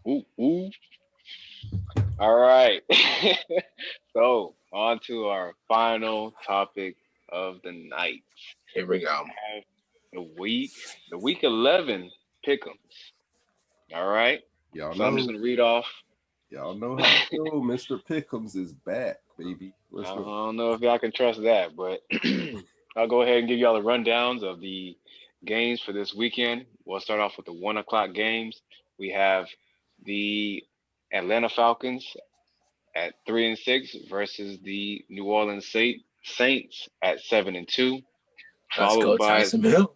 Ooh, ooh. All right. So on to our final topic of the night. Here we go. Have the week 11 pick'ems. All right. Y'all So I'm just know, gonna read off. y'all know how I feel. Mr. Pickums is back, baby. I Let's go. don't know if y'all can trust that, but I'll go ahead and give y'all the rundowns of the games for this weekend. We'll start off with the 1 o'clock games. We have the Atlanta Falcons at 3-6 versus the New Orleans Saints at 7-2. Let's Followed go, by Tyson Hill.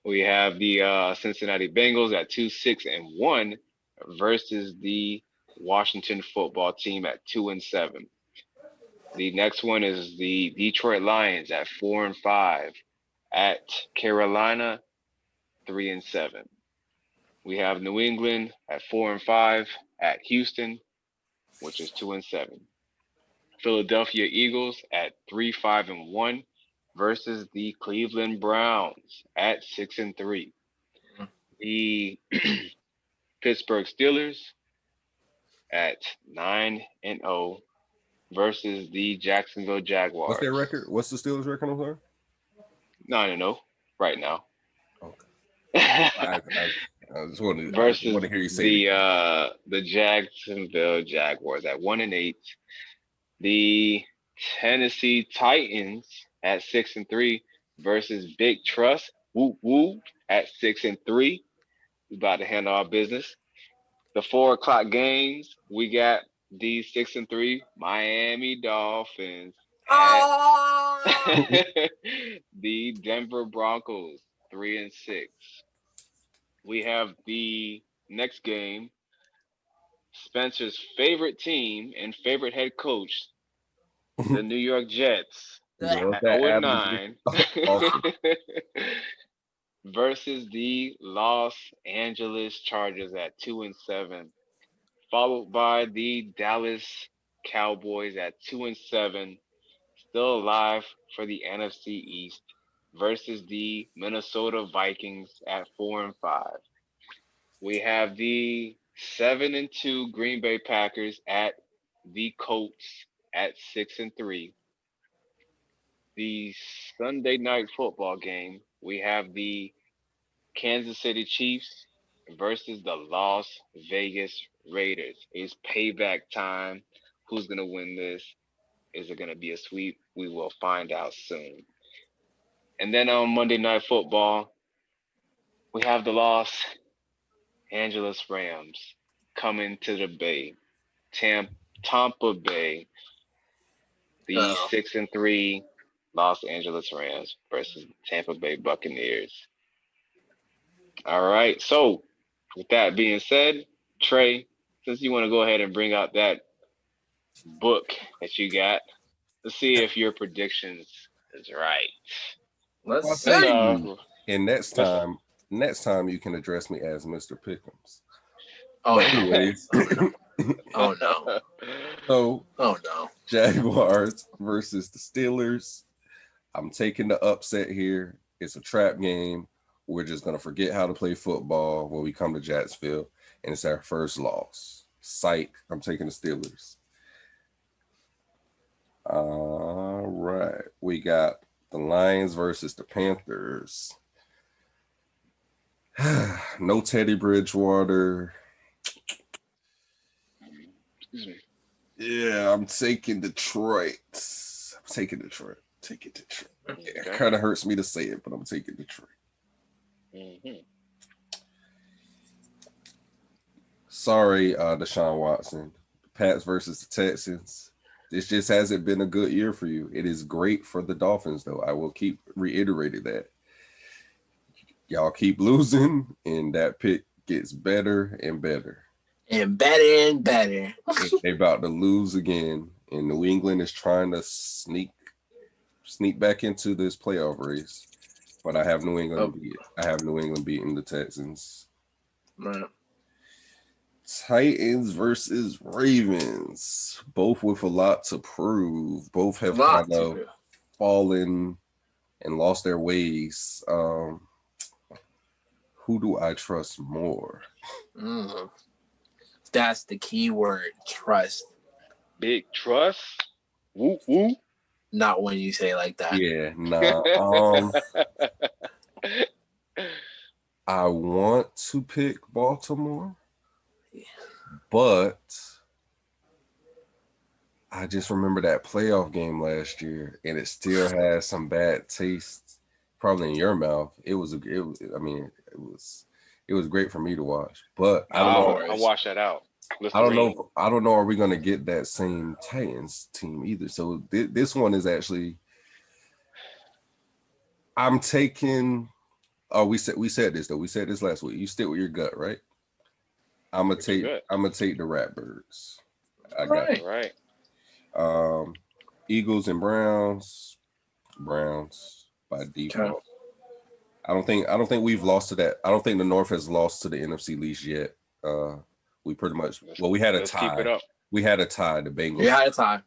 we have the Cincinnati Bengals at 2-6-1 versus the Washington Football Team at 2-7. The next one is the Detroit Lions at 4-5 at Carolina 3-7. We have New England at 4-5 at Houston, which is 2-7. Philadelphia Eagles at 3-5-1 versus the Cleveland Browns at 6-3. The Pittsburgh Steelers at 9-0 versus the Jacksonville What's their Jaguars. record? What's the Steelers record? I'm sorry. 9-0 right now. Okay. I just want Versus to hear you say it again. the Jacksonville Jaguars at 1-8. The Tennessee Titans at 6-3 versus Big Trust Woo Woo at 6-3. We about to handle our business. The 4 o'clock games, we got the 6-3 Miami Dolphins at Oh! the Denver Broncos 3-6. We have the next game, Spencer's favorite team and favorite head coach, the New York Jets Love at that 0 and ad-lib. 9 Awesome. versus the Los Angeles Chargers at 2-7, followed by the Dallas Cowboys at 2-7, still alive for the NFC East versus the Minnesota Vikings at 4-5. We have the 7-2 Green Bay Packers at the Colts at 6-3. The Sunday night football game, we have the Kansas City Chiefs versus the Las Vegas Raiders. It's payback time. Who's going to win this? Is it going to be a sweep? We will find out soon. And then on Monday Night Football, we have the Los Angeles Rams coming to the Bay. Tampa Bay, the Uh-oh. 6-3 Los Angeles Rams versus Tampa Bay Buccaneers. All right. So, with that being said, Trey, since you want to go ahead and bring out that book that you got, let's see if your predictions is right. I'll Let's tell Let's see. you. And let's next time you can address me as Mr. Pickums. Oh But no. anyways, Oh no. so Oh no. Jaguars versus the Steelers. I'm taking the upset here. It's a trap game. We're just gonna forget how to play football when we come to Jacksonville, and it's our first loss. Psych. I'm taking the Steelers. All right. We got the Lions versus the Panthers. No Teddy Bridgewater. excuse me. Yeah, I'm taking Detroit. I'm taking Detroit. Taking Detroit. Yeah, it Okay. kind of hurts me to say it, but I'm taking Detroit. Hmm. Sorry, Deshaun Watson. Pats versus the Texans. This just hasn't been a good year for you. It is great for the Dolphins, though. I will keep reiterating that. Y'all keep losing, and that pick gets better and better. And better and better. They about to lose again, and New England is trying to sneak back into this playoff race. But I have New England. I have New England beating the Texans. Man. Titans versus Ravens. Both with a lot to prove. Both have Lot kind of to fallen and lost their ways. Who do I trust more? do. That's the key word. Trust. Big trust. Woo woo. Not when you say it like that. Yeah, nah. I want to pick Baltimore, but I just remember that playoff game last year, and it still has some bad taste, probably in your mouth. It was great for me to watch, but I don't know. I watched that out. I don't Listerine. know. I don't know. Are we going to get that same Titans team either? So this one is actually. I'm taking. Oh, we said this though. We said this last week. You stick with your gut, right? I'm gonna take the Ratbirds. I got it. Right. Eagles and Browns by default. Okay. I don't think we've lost to that. I don't think the North has lost to the NFC least yet. We pretty much we had a tie. Keep it up. We had a tie. The Bengals. We had a tie.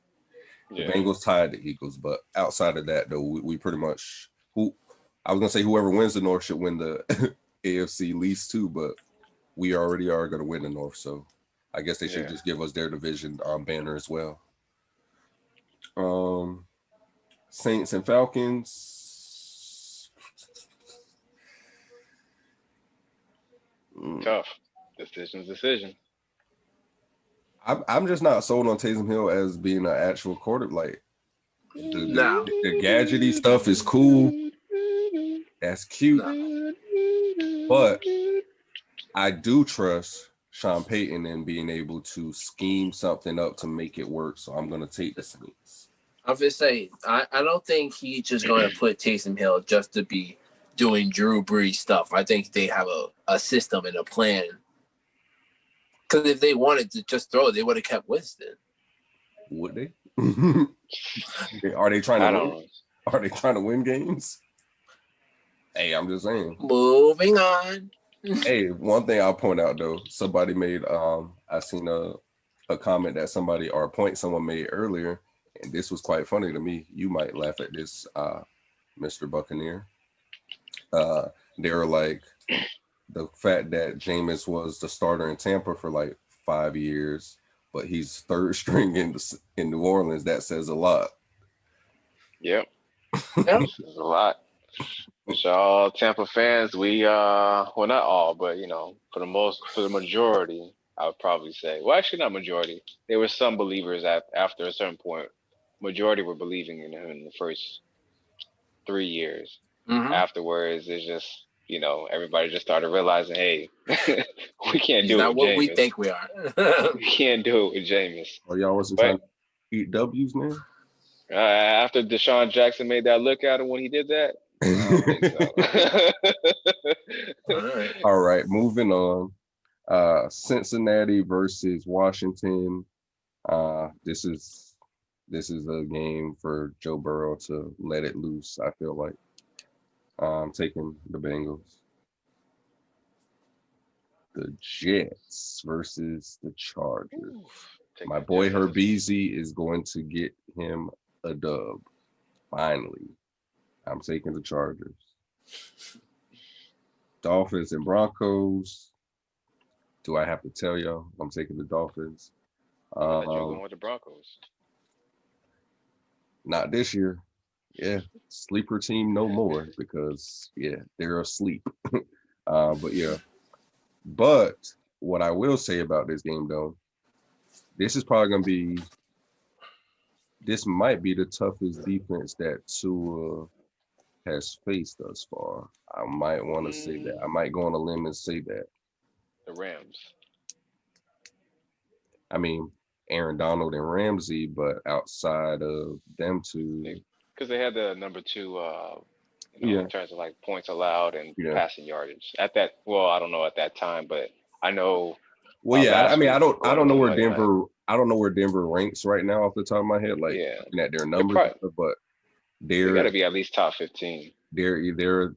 The Bengals tied the Eagles, but outside of that, though, we pretty much I was gonna say whoever wins the North should win the AFC least too, but we already are gonna win the North, so I guess they should just give us their division banner as well. Saints and Falcons. Tough. Decision. I'm just not sold on Taysom Hill as being an actual quarterback. The gadgety stuff is cool. That's cute. But I do trust Sean Payton in being able to scheme something up to make it work. So I'm going to take the Saints. I'm just saying, I don't think he's just going to put Taysom Hill just to be doing Drew Brees stuff. I think they have a system and a plan. Because if they wanted to just throw, they would have kept Winston. Would they? Are they trying to win? Are they trying to win games? Hey, I'm just saying. Moving on. Hey, one thing I'll point out though, somebody made I seen a comment that somebody or a point someone made earlier, and this was quite funny to me. You might laugh at this, Mr. Buccaneer. They were like the fact that Jameis was the starter in Tampa for like 5 years, but he's third string in New Orleans. That says a lot. Yep. Says a lot. Which all Tampa fans, we well, not all, but for the majority, I would probably say. Well, actually, not majority. There were some believers after a certain point. Majority were believing in him in the first 3 years. Mm-hmm. Afterwards, it's just everybody just started realizing, hey, we can't do it. Not with what Jameis. we think we are. We can't do it with Jameis. Oh, y'all wasn't trying to eat W's, man. After Deshaun Jackson made that look at him when he did that. I don't think so. All right, moving on. Cincinnati versus Washington. This is a game for Joe Burrow to let it loose. I feel like I'm taking the Bengals. The Jets versus the Chargers. My boy Herbeezy is going to get him a dub. Finally. I'm taking the Chargers. Dolphins and Broncos. Do I have to tell y'all? I'm taking the Dolphins. You're going with the Broncos. Not this year. Yeah, sleeper team no more because they're asleep. But yeah. But what I will say about this game though, this might be the toughest defense that Tua has faced thus far. I might want to say that. I might go on a limb and say that. The Rams. I mean, Aaron Donald and Ramsey, but outside of them two, because they had the number 2, in terms of like points allowed and passing yardage. At that, well, I don't know at that time, but I know. Well, I mean, I don't know where Denver. I don't know where Denver ranks right now off the top of my head. Like looking at their numbers, but they got to be at least top 15. They're.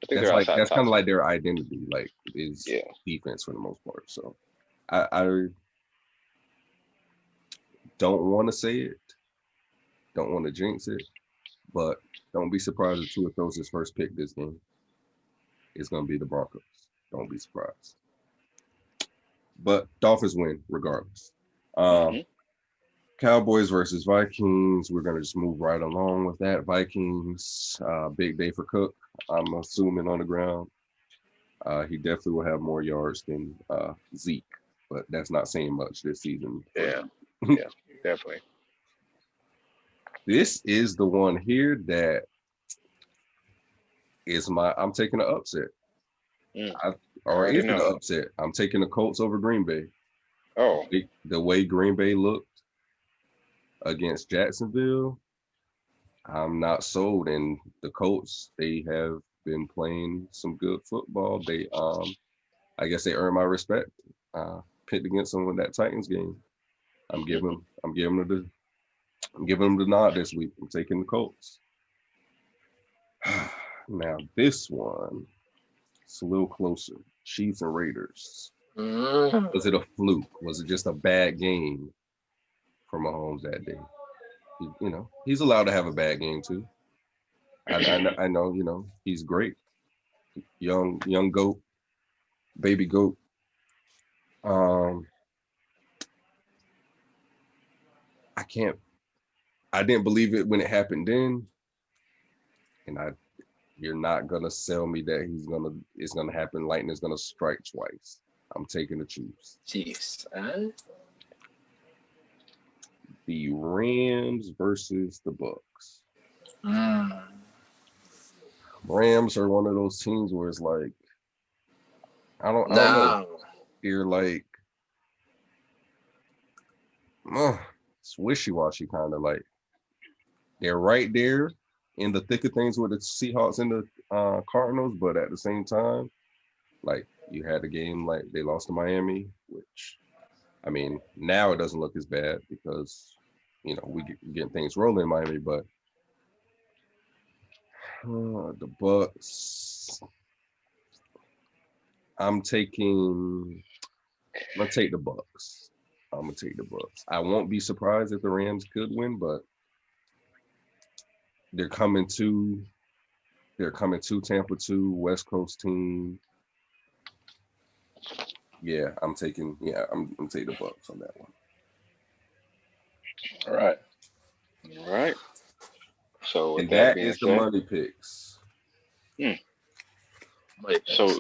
That's kind of like their identity, like is defense for the most part. So, I don't want to say it, don't want to jinx it, but don't be surprised if Tua throws his first pick this game. It's going to be the Broncos. Don't be surprised. but Dolphins win regardless. Mm-hmm. Cowboys versus Vikings. We're gonna just move right along with that. Vikings, big day for Cook. I'm assuming on the ground. He definitely will have more yards than Zeke, but that's not saying much this season. Yeah, yeah, definitely. This is the one here that is I'm taking an upset. Mm. I I already is it an know. upset? I'm taking the Colts over Green Bay. Oh, The way Green Bay looked against Jacksonville, I'm not sold. And the Colts, they have been playing some good football. They I guess they earned my respect. Picked against them in that Titans game. I'm giving them the nod this week. I'm taking the Colts. Now this one, it's a little closer. Chiefs and Raiders. Was it a fluke? Was it just a bad game for Mahomes that day? He's allowed to have a bad game too. I know, he's great. Young goat, baby goat. I didn't believe it when it happened then. And you're not gonna sell me that it's gonna happen. Lightning's gonna strike twice. I'm taking the Chiefs. Chiefs. The Rams versus the Bucks. Rams are one of those teams where it's like, I don't know. You're like, it's wishy-washy kind of like. They're right there in the thick of things with the Seahawks and the Cardinals, but at the same time, like you had a game like they lost to Miami, which, I mean, now it doesn't look as bad because, we getting things rolling in Miami, but the Bucks, I'm gonna take the Bucks. I'm gonna take the Bucks. I won't be surprised if the Rams could win, but they're coming to Tampa 2, West Coast team. Yeah, I'm taking the Bucks on that one. all right. So with And that that being is the said, money picks. So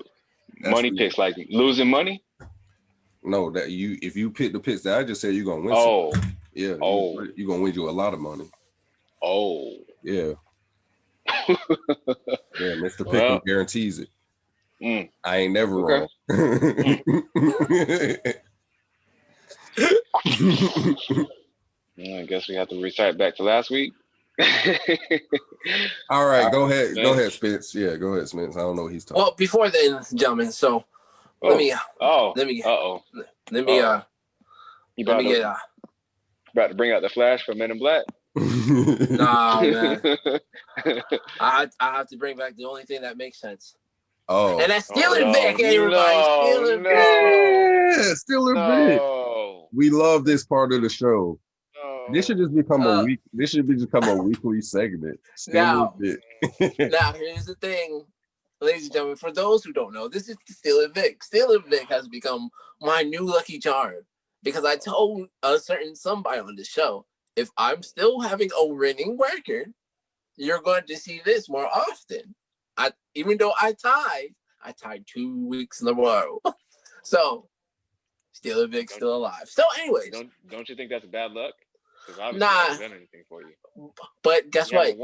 money picks, like losing money? No, that if you pick the picks that I just said, you're gonna win. Oh, yeah. You're gonna win you a lot of money. Oh, yeah. Yeah, Mr. Pickham well, guarantees it. I ain't never wrong. I guess we have to recite back to last week. All right, go ahead. Go ahead, Spence. Yeah, go ahead, Spence. I don't know what he's talking. Well, before then, gentlemen, so let me about to bring out the flash for Men in Black. Nah, man. I have to bring back the only thing that makes sense. Oh, and that's Steeler Vick, everybody. Steeler Vick. We love this part of the show. This should just become a week. This should become a weekly segment. Now, here's the thing, ladies and gentlemen. For those who don't know, this is Steeler Vick. Steeler Vick has become my new lucky charm because I told a certain somebody on the show, if I'm still having a winning record, you're going to see this more often. Even though I tied 2 weeks in a row. So, Steeler Vick's still alive. So, anyways. Don't you think that's bad luck? Obviously I haven't done anything for you. But guess what?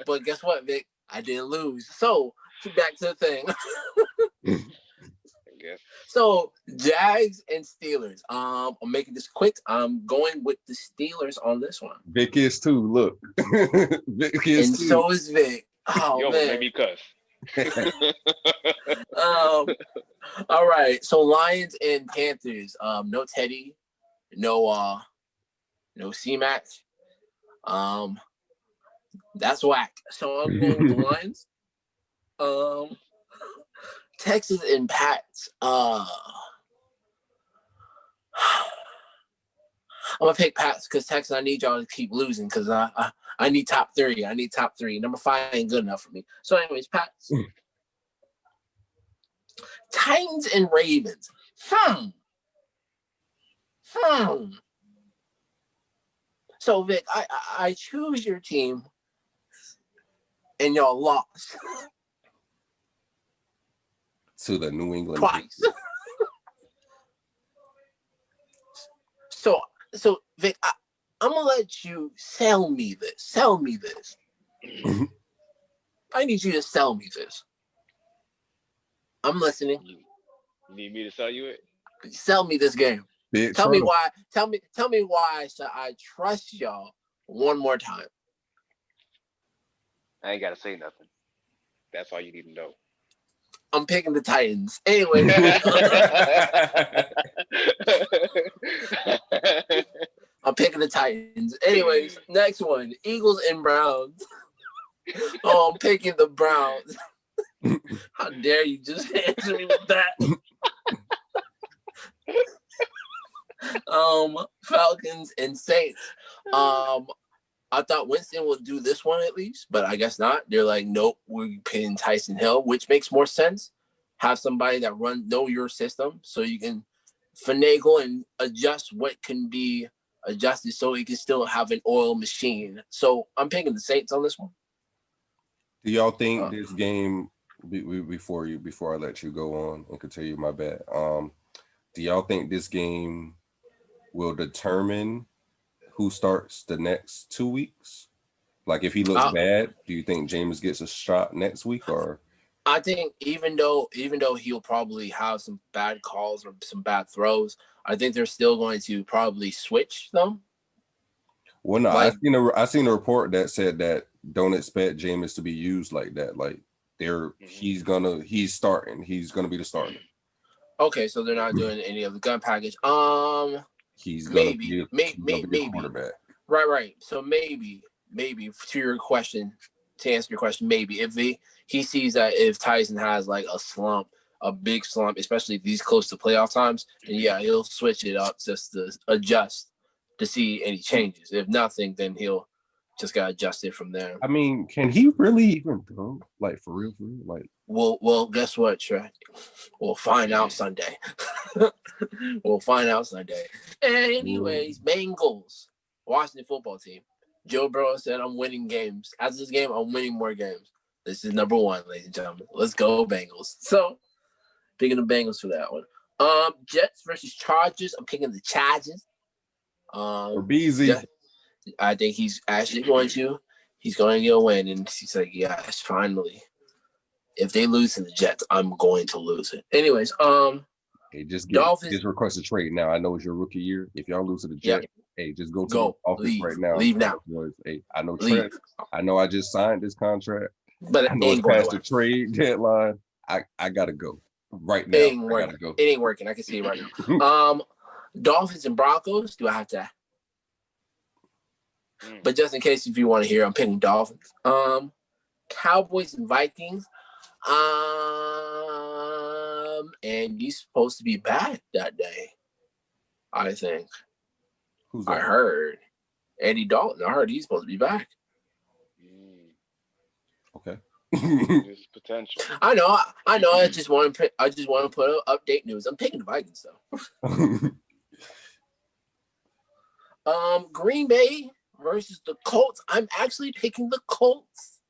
But guess what, Vic? I didn't lose. So, back to the thing. I guess. So, Jags and Steelers. I'm making this quick. I'm going with the Steelers on this one. Vic is too. Look. Vic is too. So is Vic. Oh, man. Maybe cuss. All right. So, Lions and Panthers. No Teddy. No C-Mac. That's whack. So I'm going with the Lions. Texas and Pats. I'm gonna pick Pats because Texas, I need y'all to keep losing because I need top 3. I need top 3. Number 5 ain't good enough for me. So, anyways, Pats. Titans and Ravens. So, Vic, I choose your team, and y'all lost to the New England twice. So Vic, I'm gonna let you sell me this. I need you to sell me this. I'm listening. You need me to sell you it? Sell me this game. Big Tell me Trill. why. Tell me why should I trust y'all one more time. I ain't gotta say nothing. That's all you need to know. I'm picking the Titans. Anyway. I'm picking the Titans. Anyways, next one. Eagles and Browns. Oh, I'm picking the Browns. How dare you just answer me with that? Falcons and Saints. I thought Winston would do this one at least, but I guess not. They're like, nope, we're picking Tyson Hill, which makes more sense. Have somebody that know your system so you can finagle and adjust what can be adjusted so it can still have an oil machine. So I'm picking the Saints on this one. Do y'all think this game, before I let you go on and continue, my bad, do y'all think this game will determine who starts the next 2 weeks? Like, if he looks bad, do you think James gets a shot next week? Or I think even though he'll probably have some bad calls or some bad throws, I think they're still going to probably switch them. Well, no, I seen a report that said that don't expect Jameis to be used like that. Like he's gonna be the starter. Okay, so they're not doing any of the gun package. He's gonna be maybe quarterback. Right. So maybe to answer your question, maybe if he sees that if Tyson has like a big slump, especially if he's close to playoff times, then yeah, he'll switch it up just to adjust to see any changes. If nothing, then he'll just got adjusted from there. I mean, can he really even throw? Like, for real? Like, well, guess what, Trey? We'll find out Sunday. Anyways, Bengals, Washington football team. Joe Burrow said, I'm winning games. After this game, I'm winning more games. This is number one, ladies and gentlemen. Let's go, Bengals. So, picking the Bengals for that one. Jets versus Chargers. I'm picking the Chargers. BZ. I think he's actually going to get a win. And he's like, yes, finally. If they lose to the Jets, I'm going to lose it. Anyways, hey, just request a trade now. I know it's your rookie year. If y'all lose to the Jets, hey, just go to the office right now. Leave now. Hey, I know Trent. I know I just signed this contract, but I know it's past the trade deadline. I gotta go right now. It ain't working. I can see it right now. Dolphins and Broncos. Do I have to? But just in case if you want to hear, I'm picking Dolphins. Cowboys and Vikings. And he's supposed to be back that day. I think. Who's that? I heard Andy Dalton. I heard he's supposed to be back. Okay. There's potential. I know. I just want to put up update news. I'm picking the Vikings though. Green Bay versus the Colts. I'm actually picking the Colts.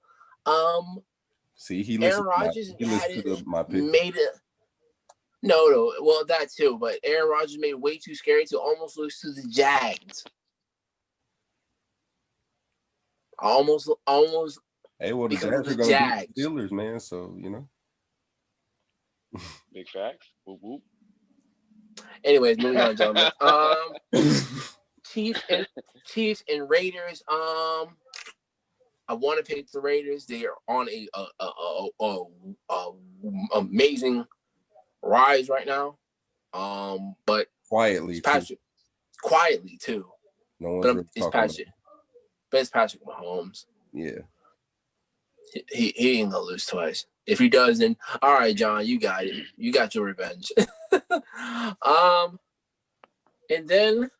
See, he Aaron Rodgers my pick. made it. No. Well, that too. But Aaron Rodgers made it way too scary to almost lose to the Jags. Almost. Hey, well, the because Jags of the are going Jags. to be Steelers, man. So Big facts. Whoop whoop. Anyways, moving on, gentlemen. Chiefs and Raiders. I want to pick the Raiders. They are on a amazing rise right now. But quietly too. No one's really it's Patrick. But it's Patrick Mahomes. Yeah. He ain't gonna lose twice. If he does, then all right, John, you got it. You got your revenge. And then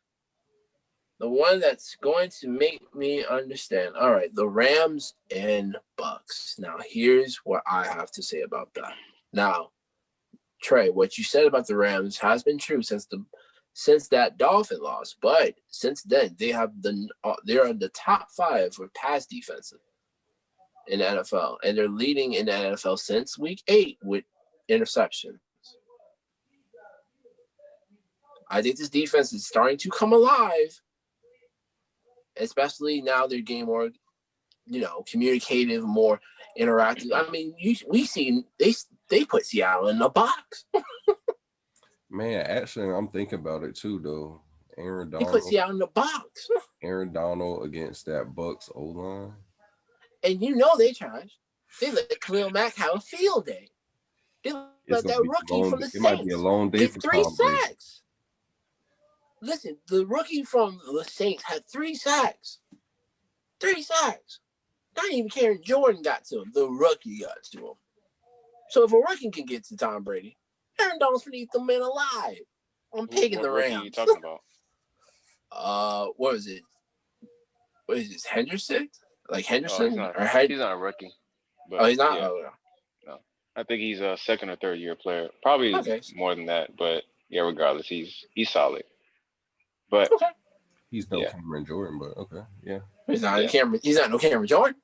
the one that's going to make me understand. All right, the Rams and Bucks. Now, here's what I have to say about that. Now, Trey, what you said about the Rams has been true since that Dolphin loss, but since then they're in the top 5 for pass defensive in the NFL, and they're leading in the NFL since week 8 with interceptions. I think this defense is starting to come alive, especially now they're getting more, communicative, more interactive. I mean, we seen they put Seattle in the box. Man, actually, I'm thinking about it too, though. They put Seattle in the box. Aaron Donald against that Bucks O-line. And they trash. They let Khalil Mack have a field day. They let that rookie from the Saints. It might be a long day for 3 sacks. Listen, the rookie from the Saints had 3 sacks. 3 sacks. Not even Karen Jordan got to him. The rookie got to him. So if a rookie can get to Tom Brady, Aaron Donald's going to eat the man alive. I'm picking the Rams. What are you talking about? What is it? What is this? Henderson? Like Henderson? He's not a rookie. But he's not? Yeah. No. I think he's a 2nd or 3rd year player. Probably more than that. But yeah, regardless, he's solid. But he's no Cameron Jordan, but okay. Yeah. He's not no Cameron Jordan.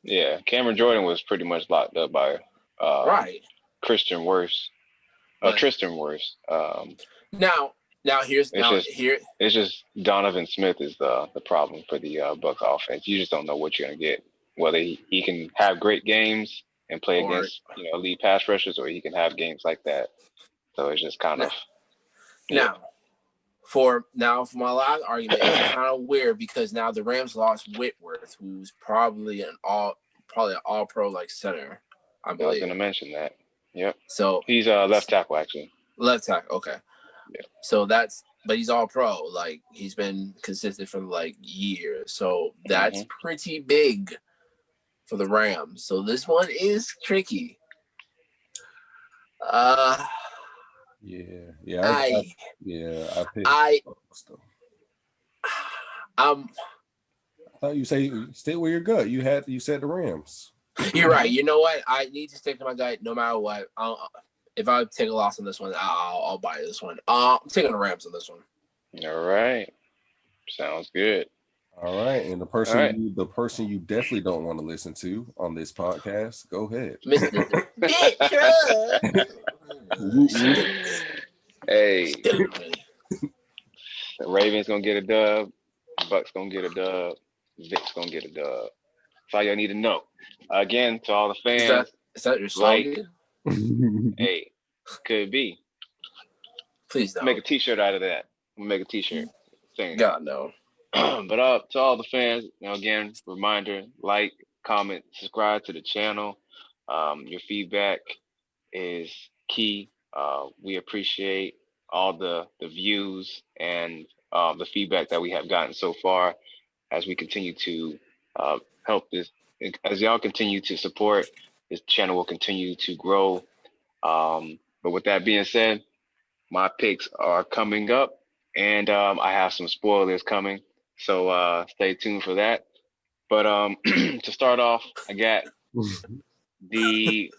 Yeah. Cameron Jordan was pretty much locked up by Tristan Wirfs. Now it's just Donovan Smith is the problem for the Bucs offense. You just don't know what you're gonna get. Whether he can have great games and play against elite pass rushers, or he can have games like that. So it's just kind of for my last argument, it's kind of weird because now the Rams lost Whitworth, who's probably an all pro like center. I believe. I was gonna mention that. Yep. So he's left tackle actually. Left tackle, okay. Yeah. So but he's all pro. Like he's been consistent for like years. So that's pretty big for the Rams. So this one is tricky. I thought you say stay with your gut. You said the Rams. You're right. You know what? I need to stick to my gut no matter what. If I take a loss on this one, I'll buy this one. I'm taking the Rams on this one. All right. Sounds good. All right. And the person you definitely don't want to listen to on this podcast, go ahead. Mr. Hey. The Ravens gonna get a dub. Bucks gonna get a dub. Vick's gonna get a dub. That's all y'all need to know. Again, to all the fans. Is that your slogan? Hey, could be. Please don't. Make a t-shirt out of that. Make a t-shirt. God, no. But to all the fans, again, reminder, like, comment, subscribe to the channel. Your feedback is key. We appreciate all the views and the feedback that we have gotten so far as we continue to help this. As y'all continue to support, this channel will continue to grow. But with that being said, my picks are coming up, and I have some spoilers coming. So stay tuned for that. But to start off, I got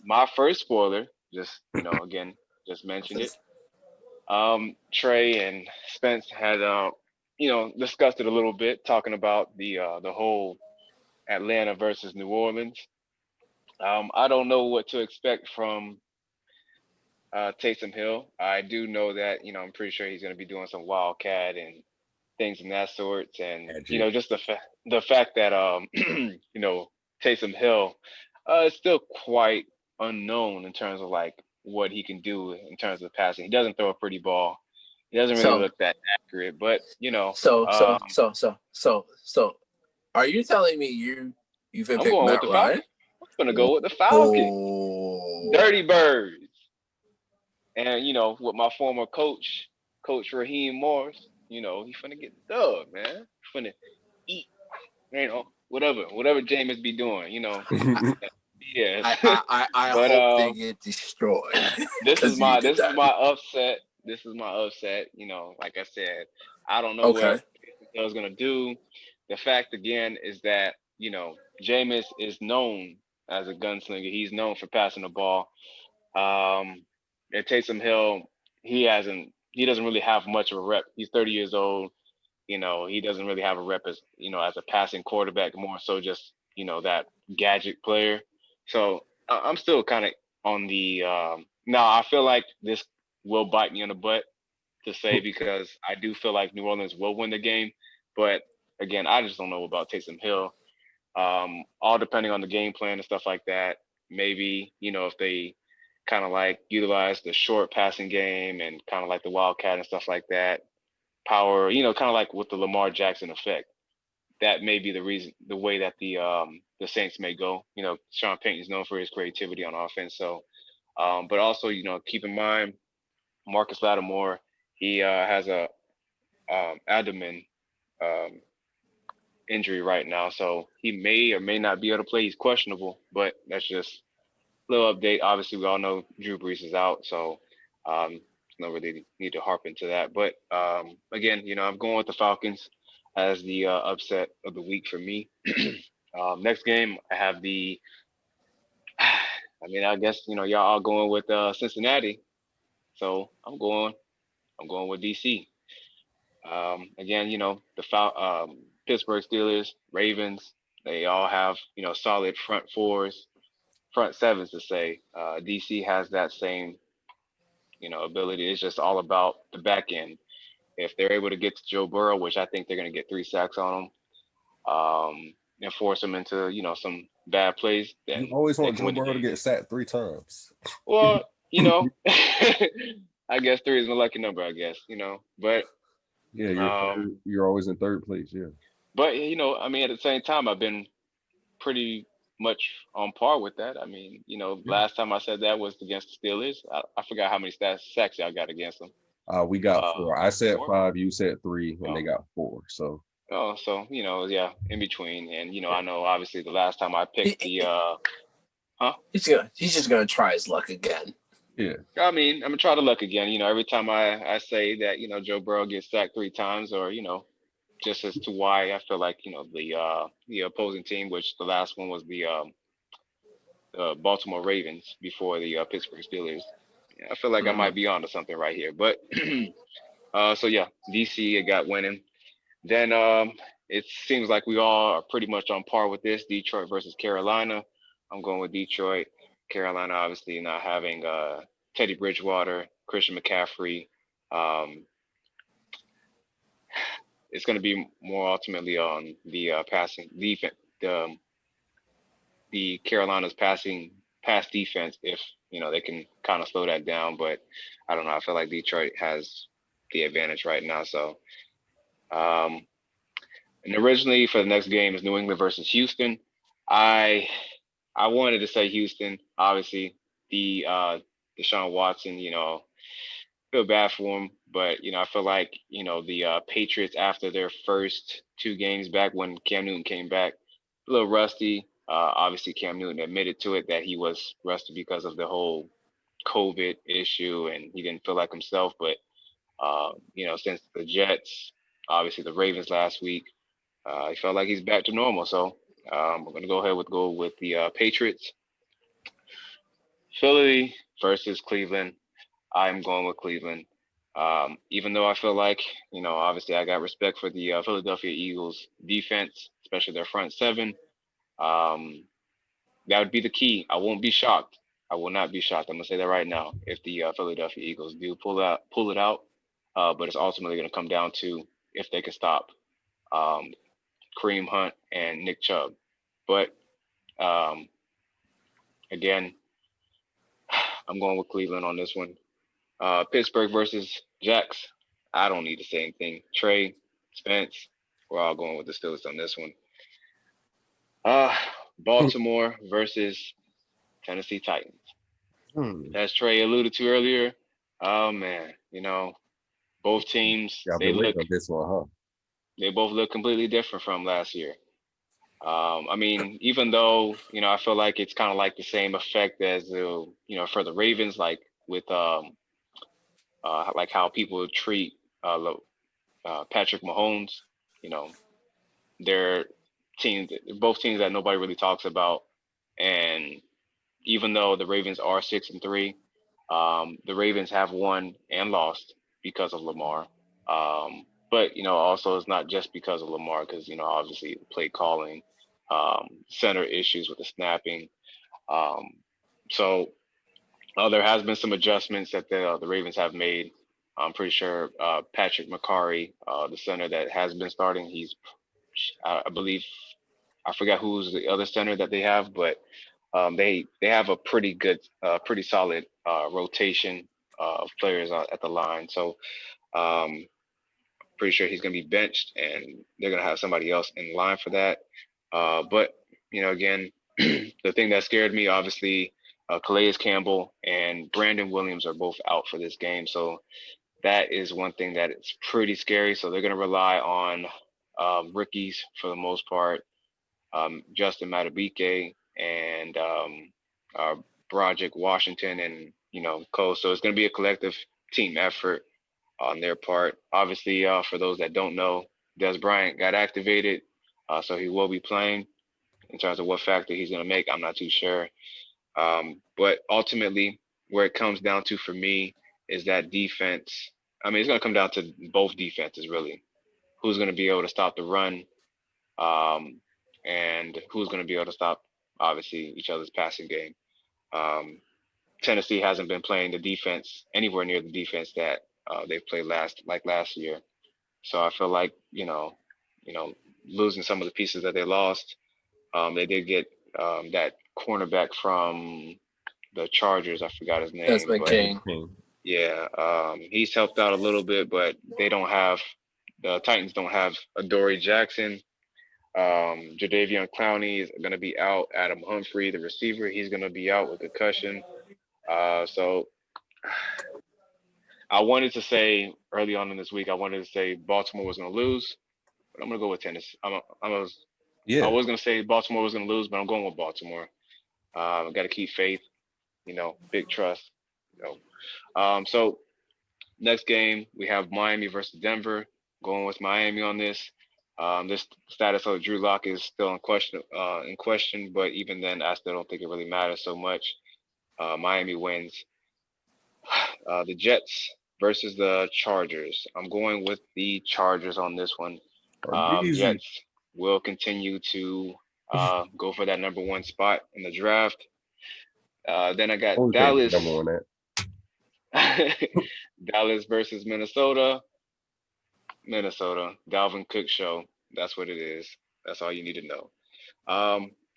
my first spoiler. Just again, just mentioned it. Trey and Spence had discussed it a little bit, talking about the whole Atlanta versus New Orleans. I don't know what to expect from Taysom Hill. I do know that I'm pretty sure he's going to be doing some wildcat and things of that sort, and just the fact that Taysom Hill is still quite unknown in terms of like what he can do in terms of passing. He doesn't throw a pretty ball. He doesn't really look that accurate, but So are you telling me you've been picking Matt Ryan? I'm gonna go with the Falcons. Dirty Birds. And with my former coach, Coach Raheem Morris, he's finna get the dub, man. He's finna eat, whatever Jameis be doing, Yeah. I hope they get destroyed. This is my upset. This is my upset. Like I said, I don't know what I was gonna do. The fact again is that Jameis is known as a gunslinger. He's known for passing the ball. And Taysom Hill, he doesn't really have much of a rep. He's 30 years old. He doesn't really have a rep as as a passing quarterback, more so just that gadget player. So I'm still kind of on the. Now I feel like this will bite me on the butt to say because I do feel like New Orleans will win the game, but again, I just don't know about Taysom Hill. All depending on the game plan and stuff like that. Maybe if they kind of like utilize the short passing game and kind of like the wildcat and stuff like that. Power, kind of like with the Lamar Jackson effect. That may be the reason, the way that the Saints may go. Sean Payton is known for his creativity on offense. So, but also keep in mind Marcus Lattimore. He has a abdomen um, injury right now, so he may or may not be able to play. He's questionable, but that's just a little update. Obviously, we all know Drew Brees is out, so no really need to harp into that. But again, I'm going with the Falcons as the upset of the week for me. Next game, I have the. I mean, I guess y'all all going with Cincinnati, so I'm going with DC. Again, Pittsburgh Steelers, Ravens, they all have solid front fours, front sevens to say. DC has that same ability. It's just all about the back end. If they're able to get to Joe Burrow, which I think they're going to get 3 sacks on him, and force him into some bad plays, You then always they want can Joe win the Burrow to game. get sacked 3 times. Well, I guess 3 is my lucky number. I guess but Yeah, you're um, third, you're always in third place. Yeah. but I mean, at the same time, I've been pretty much on par with that. I mean, Yeah. last time I said that was against the Steelers. I forgot how many sacks y'all got against them. We got 4. I said Four. 5, you said 3, and Oh, they got 4. So so yeah, in between. And yeah, I know obviously the last time I picked the huh. He's just gonna try his luck again. yeah. I mean, I'm gonna try to look again. Every time I say that Joe Burrow gets sacked 3 times, or just as to why I feel like the opposing team, which the last one was the Baltimore Ravens before the Pittsburgh Steelers. Yeah, I feel like I Mm-hmm. might be onto something right here. But so yeah, DC got winning. Then it seems like we all are pretty much on par with this. Detroit versus Carolina. I'm going with Detroit. Carolina obviously not having Teddy Bridgewater, Christian McCaffrey. Um, it's going to be more ultimately on the passing defense, the Carolina's pass defense if they can kind of slow that down. But I don't know. I feel like Detroit has the advantage right now. So and originally for the next game is New England versus Houston. I I wanted to say Houston. Obviously the Deshaun Watson. Feel bad for him, but I feel like the Patriots after their first 2 games back when Cam Newton came back, a little rusty. Obviously, Cam Newton admitted to it that he was rusty because of the whole COVID issue, and he didn't feel like himself. But since the Jets, obviously the Ravens last week, he felt like he's back to normal. So we're gonna go with the Patriots. Philly versus Cleveland. I'm going with Cleveland. Even though I feel like, obviously I got respect for the Philadelphia Eagles defense, especially their front seven. Um, that would be the key. I won't be shocked. I will not be shocked. I'm gonna say that right now. If the Philadelphia Eagles do pull it out, but it's ultimately going to come down to if they can stop um, Kareem Hunt and Nick Chubb. But um, again, I'm going with Cleveland on this one. Pittsburgh versus Jacks. I don't need to say anything. Trey, Spence, we're all going with the Steelers on this one. Uh, Baltimore versus Tennessee Titans. Hmm. As Trey alluded to earlier, oh man, both teams Yeah, I've been waiting on this one, huh? they both look completely different from last year. I mean, even though I feel like it's kind of like the same effect as for the Ravens, like with like how people treat Patrick Mahomes. You know, they're both teams that nobody really talks about. And even though the Ravens are 6-3, The Ravens have won and lost because of Lamar. But also it's not just because of Lamar, because obviously play calling, center issues with the snapping. Um, so there has been some adjustments that the Ravens have made. I'm pretty sure Patrick McCarry, the center that has been starting, I believe, I forgot who's the other center that they have, but they have a pretty good, pretty solid rotation of players at the line. So um, pretty sure he's going to be benched, and they're going to have somebody else in line for that. But again, the thing that scared me, obviously, Calais Campbell and Brandon Williams are both out for this game, so that is one thing that is pretty scary. So they're going to rely on rookies for the most part, Justin Matabike and uh, Broderick Washington, and Cole. So it's going to be a collective team effort on their part. Obviously, for those that don't know, Des Bryant got activated, so he will be playing. In terms of what factor he's going to make, I'm not too sure. But ultimately, where it comes down to for me is that defense. I mean, it's going to come down to both defenses, really. Who's going to be able to stop the run, um, and who's going to be able to stop, obviously, each other's passing game. Um, Tennessee hasn't been playing the defense anywhere near the defense that they played last year. So I feel like losing some of the pieces that they lost. They did get that cornerback from the Chargers. I forgot his name, Desmond but King. yeah, he's helped out a little bit. But the Titans don't have Adoree Jackson. Jadeveon Clowney is going to be out. Adam Humphrey, the receiver, he's going to be out with concussion. So I wanted to say early on in this week, I wanted to say Baltimore was going to lose, but I'm going to go with Tennessee. I Yeah. was going to say Baltimore was going to lose, but I'm going with Baltimore. I got to keep faith, big trust. You so next game we have Miami versus Denver. Going with Miami on this. This status of Drew Lock is still in question, but even then, I still don't think it really matters so much. Miami wins. The Jets versus the Chargers. I'm going with the Chargers on this one. Easy. Jets will continue to go for that number one spot in the draft. Then I got Only can't be number one at. Dallas versus Minnesota. Minnesota. Dalvin Cook show. That's what it is. That's all you need to know.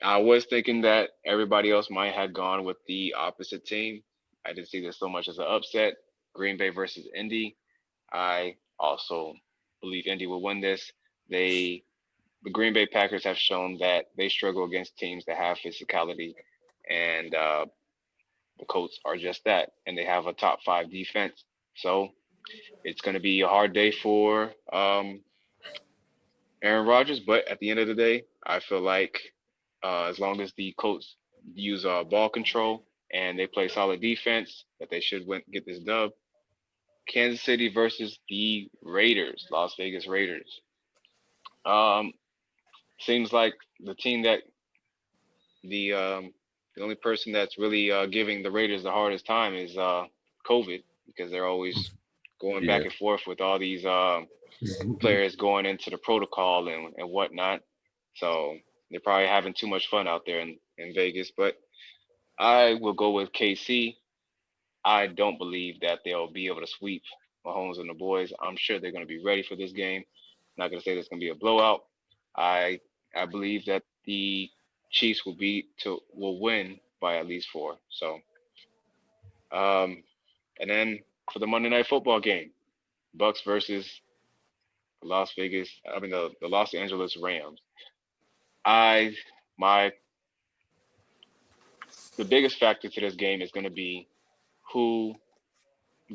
I was thinking that everybody else might have gone with the opposite team. I didn't see this so much as an upset. Green Bay versus Indy. I also believe Indy will win this. The Green Bay Packers have shown that they struggle against teams that have physicality, and the Colts are just that, and they have a top five defense. So it's going to be a hard day for Aaron Rodgers, but at the end of the day, I feel like as long as the Colts use ball control and they play solid defense, that they should get this dub. Kansas City versus the Raiders, Las Vegas Raiders. Um, Seems like the team that the only person that's really giving the Raiders the hardest time is COVID, because they're always going back Yeah. and forth with all these players going into the protocol and whatnot. So they're probably having too much fun out there in Vegas. But I will go with KC. I don't believe that they'll be able to sweep Mahomes and the boys. I'm sure they're going to be ready for this game. Not going to say there's going to be a blowout. I I believe that the Chiefs will win by at least four. So um, and then for the Monday Night Football game, Bucks versus Las Vegas. I mean the Los Angeles Rams. I my The biggest factor to this game is going to be who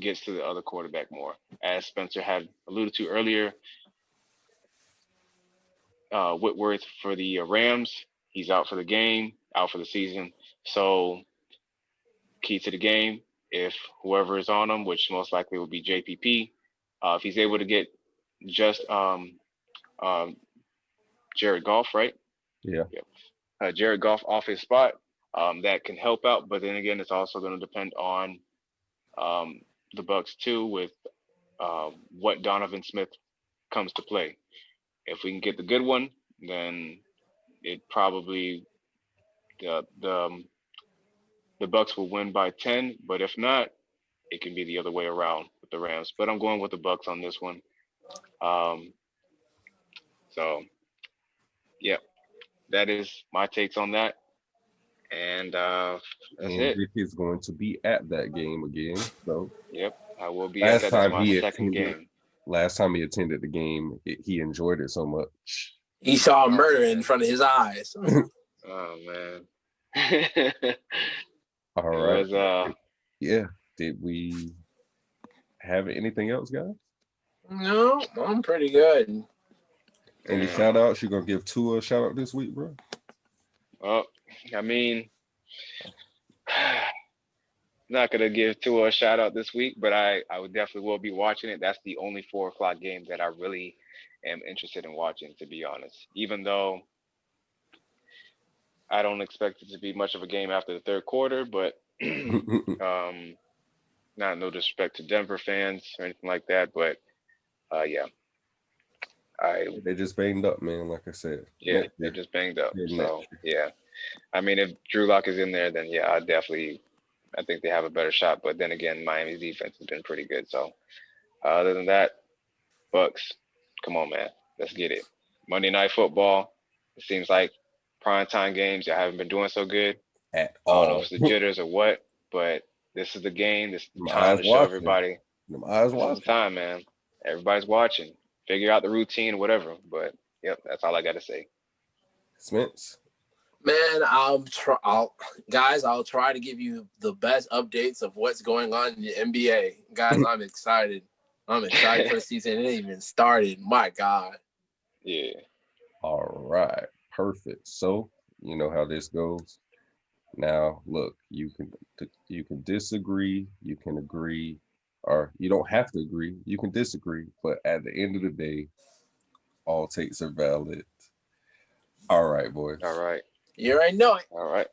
gets to the other quarterback more. As Spencer had alluded to earlier, Whitworth for the Rams, he's out for the game, out for the season. So key to the game, if whoever is on him, which most likely will be JPP, if he's able to get just um, Jared Goff, right? Yeah. Yep. Jared Goff off his spot, that can help out. But then again, it's also going to depend on The Bucks too with what Donovan Smith comes to play. If we can get the good one, then it probably the the um, the Bucks will win by 10. But if not, it can be the other way around with the Rams. But I'm going with the Bucks on this one. Um, so yeah, that is my takes on that, and that's And it. Vick is going to be at that game again. So Yep, I will be at last that. That's time my he second attended, game. the game, he enjoyed it so much. He saw Oh murder in man. front of his eyes. Oh man. All It right. was Yeah. Did we have anything else, guys? No, I'm pretty good. Any damn. shout outs? You gonna give Tua a shout out this week, bro? Well, I mean, not gonna give Tua a shout out this week, but I would definitely will be watching it. That's the only 4 o'clock game that I really am interested in watching, to be honest. Even though I don't expect it to be much of a game after the third quarter, but not no disrespect to Denver fans or anything like that, but yeah, I They just banged up, man. Like I said, yeah, next they're year, just banged up. next So yeah, I mean, if Drew Lock is in there, then yeah, I think they have a better shot. But then again, Miami's defense has been pretty good. So other than that, Bucks, come on, man, let's get it. Monday Night Football. It seems like prime time games. Y'all haven't been doing so good. at I don't know if all. it's the jitters or what, but this is the game. This is the Them time eyes to show watching. everybody. Them eyes This is the watching. time, man. Everybody's watching. Figure out the routine, whatever. But yep, that's all I got to say. Spence. Man, guys, I'll try to give you the best updates of what's going on in the NBA. Guys, I'm excited. I'm excited for the season. It ain't even started. My God. Yeah. All right. Perfect. So you know how this goes. Now, look, you can disagree, you can agree, or you don't have to agree. You can disagree, but at the end of the day, all takes are valid. All right, All boys. right. You already know it. All right.